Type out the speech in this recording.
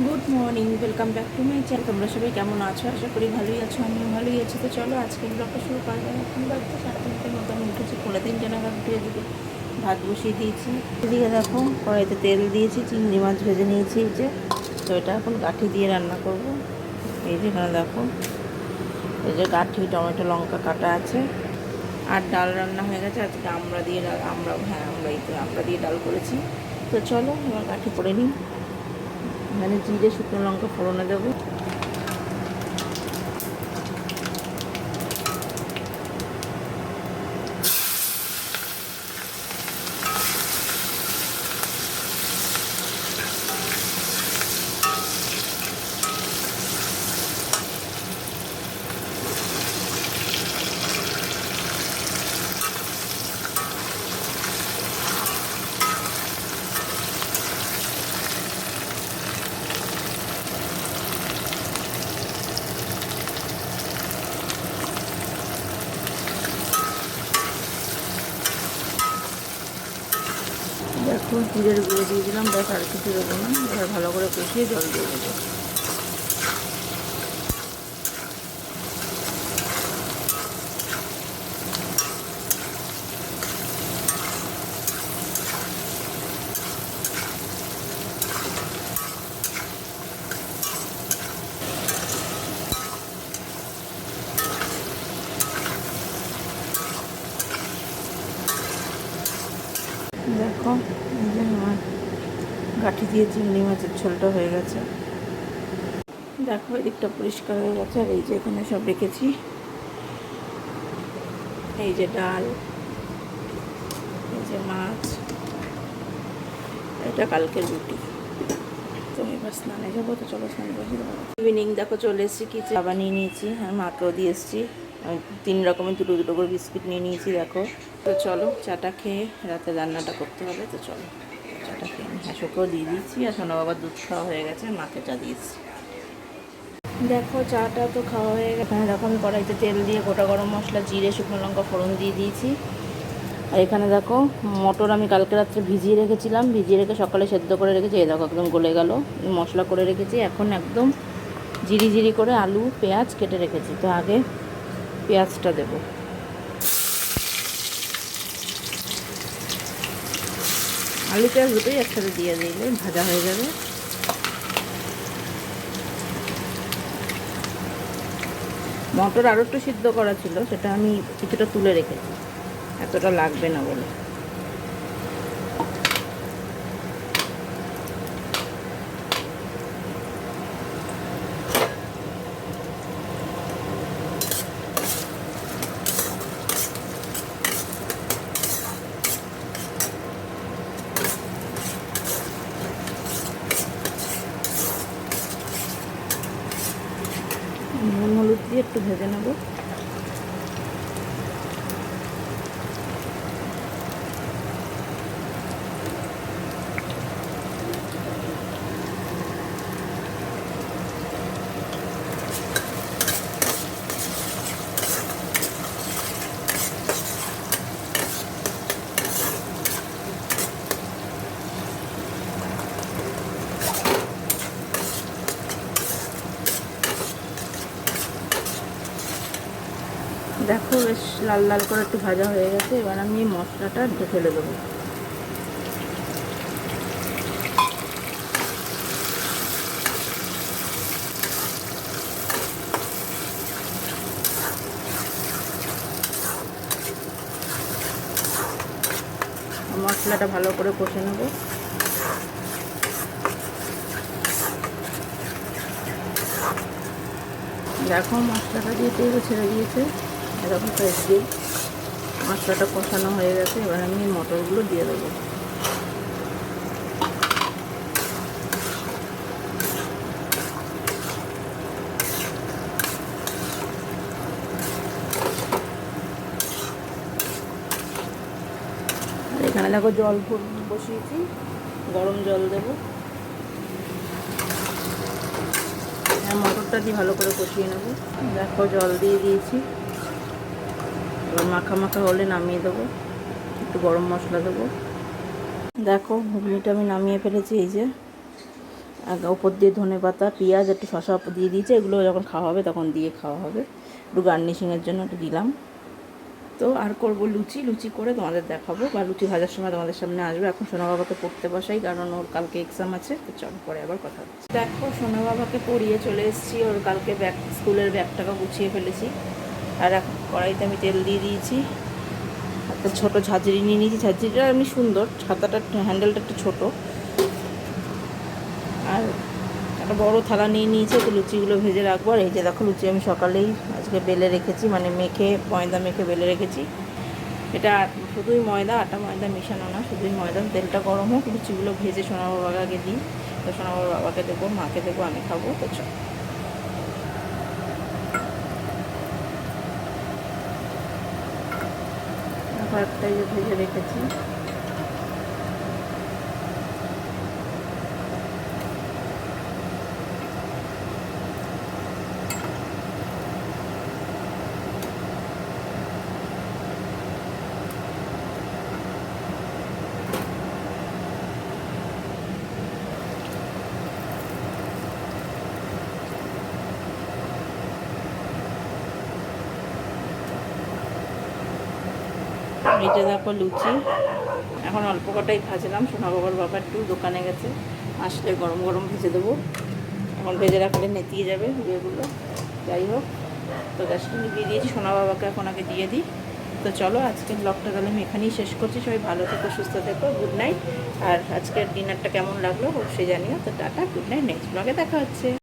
Good morning, welcome back to my channel. তোমরা সবাই কেমন আছো? আশা করি ভালোই আছো, আমিও ভালোই আছি। তো চলো আজকে ব্লগটা শুরু করা যায়। এখন বাজছে 3:30 মতো, আমি উঠেছি 3:30 নাগাদ, উঠে এদিকে ভাত বসিয়ে দিয়েছি। এদিকে দেখো কড়াইতে তেল দিয়েছি, চিংড়ি মাছ ভেজে নিয়েছি এই যে। তো এটা এখন গাঁঠি দিয়ে রান্না করব। এই যে এখানে দেখো, এই যে গাঁঠি, টমেটো, লঙ্কা কাটা আছে। আর ডাল রান্না হয়ে গেছে আজকে। আমরা দিয়ে ডাল, আমরা দিয়ে ডাল করেছি। তো চলো এবার গাঁঠি করে নিই। মানে জিরে শুকনো লঙ্কা ফোড়নে দেবো। দেখো জিরের গুঁড়ো দিয়ে দিলাম, ব্যাস আর কিছু দেবো না। এবার ভালো করে কষিয়ে জল দিয়ে দেবো। দেখো এই যে আমার গাঁঠি দিয়ে চিংড়ি মাছের ঝোলটা হয়ে গেছে। দেখো এদিকটা পরিষ্কার হয়ে গেছে। আর এই যে এখানে সব রেখেছি, এই যে ডাল, এই যে মাছ, এটা কালকের রুটি। তো এবার স্নানে যাবো, তো চলো স্নান করে দেবো। ইভিনিং দেখো চলে এসেছি, কি চা বানিয়ে নিয়েছি, আর মাকেও দিয়ে এসেছি। আমি 3 রকমের দুটো করে বিস্কিট নিয়ে নিয়েছি দেখো। তো চলো চাটা খেয়ে রাতে রান্নাটা করতে হবে। তো চলো চাটা খেয়ে আমি হাসুকেও দিয়ে দিয়েছি, আর সোনা বাবার দুধ খাওয়া হয়ে গেছে, মাকে চা দিয়েছি। দেখো চাটা তো খাওয়া হয়ে গেছে। এখানে দেখো আমি কড়াইতে তেল দিয়ে গোটা গরম মশলা, জিরে, শুকনো লঙ্কা ফোড়ন দিয়ে দিয়েছি। আর এখানে দেখো মটর আমি কালকে রাত্রে ভিজিয়ে রেখেছিলাম, ভিজিয়ে রেখে সকালে সেদ্ধ করে রেখেছি। এই দেখো একদম গলে গেল, মশলা করে রেখেছি। এখন একদম জিরি করে আলু পেঁয়াজ কেটে রেখেছি। তো আগে পেঁয়াজটা দেব। আলু পেঁয়াজ দুটোই একসাথে দিয়ে দিলে ভাজা হয়ে যাবে। মটর আরও একটু সিদ্ধ করা ছিল, সেটা আমি কিছুটা তুলে রেখেছি, এতটা লাগবে না বলে। নুন হলুদ দিয়ে একটু ভেজে নেব। দেখো বেশ লাল লাল করে একটু ভাজা হয়ে গেছে। এবার আমি মশলাটা ঢেলে দেবো। মশলাটা ভালো করে কষে নেব। দেখো মশলাটা দিয়ে তেল ছেড়ে দিয়েছে, এরকম ফ্রেশ দিয়ে মশলাটা কষানো হয়ে গেছে। এবার আমি মটরগুলো দিয়ে দেবো। আর এখানে দেখো জল বসিয়েছি, গরম জল দেবো। মটরটা দিয়ে ভালো করে কষিয়ে নেব। দেখো জল দিয়ে দিয়েছি, এবার মাখা মাখা হলে নামিয়ে দেবো। একটু গরম মশলা দেবো। দেখো ঘুগনিটা আমি নামিয়ে ফেলেছি এই যে। ওপর দিয়ে ধনেপাতা, পেঁয়াজ, একটু শসা দিয়ে দিয়েছে। এগুলো যখন খাওয়া হবে তখন দিয়ে খাওয়া হবে, একটু গার্নিশিংয়ের জন্য একটু দিলাম। তো আর করব লুচি, লুচি করে তোমাদের দেখাবো, বা লুচি ভাজার সময় তোমাদের সামনে আসবে। এখন সোনা বাবাকে পড়তে বসাই, কারণ ওর কালকে এক্সাম আছে। তো চল পরে আবার কথা হচ্ছে। দেখো সোনা বাবাকে পড়িয়ে চলে এসেছি, ওর কালকে স্কুলের ব্যাগটাকে গুছিয়ে ফেলেছি। আর এখন কড়াইতে আমি তেল দিয়ে দিয়েছি, একটা ছোটো ঝাঁঝরি নিয়ে নিয়েছি। ঝাঁঝরিটা এমনি সুন্দর, ছাতাটা হ্যান্ডেলটা একটু ছোটো। আর একটা বড় থালা নিয়ে নিয়েছি, তো লুচিগুলো ভেজে রাখবো। আর এই যে দেখো লুচি আমি সকালেই আজকে বেলে রেখেছি, মানে ময়দা মেখে বেলে রেখেছি। এটা শুধুই ময়দা, আটা ময়দা মেশানো না, শুধুই ময়দা। তেলটা গরম হোক, লুচিগুলো ভেজে সোনা বাবাকে আগে দিই। তো সোনা বাবাকে দেবো, মাকে দেবো, আমি খাবো। তো চল ভাতটাই ভেজে রেখেছি। এটা দেখো লুচি, এখন অল্প কটাই ভাজলাম। সোনা বাবার বাবা একটু দোকানে গেছে, আসলে গরম গরম ভেজে দেবো। এখন ভেজে রাখলে নেতিয়ে যাবে ইয়েগুলো। যাই হোক, তো গ্যাসটা নিভিয়ে দিয়েছি, সোনা বাবাকে এখন আগে দিয়ে দিই। তো চলো আজকের ব্লগটা তাহলে আমি এখানেই শেষ করছি। সবাই ভালো থেকো, সুস্থ থেকো, গুড নাইট। আর আজকের ডিনারটা কেমন লাগলো অবশ্যই জানিও। তো টাটা, গুড নাইট, নেক্সট ব্লগে দেখা হচ্ছে।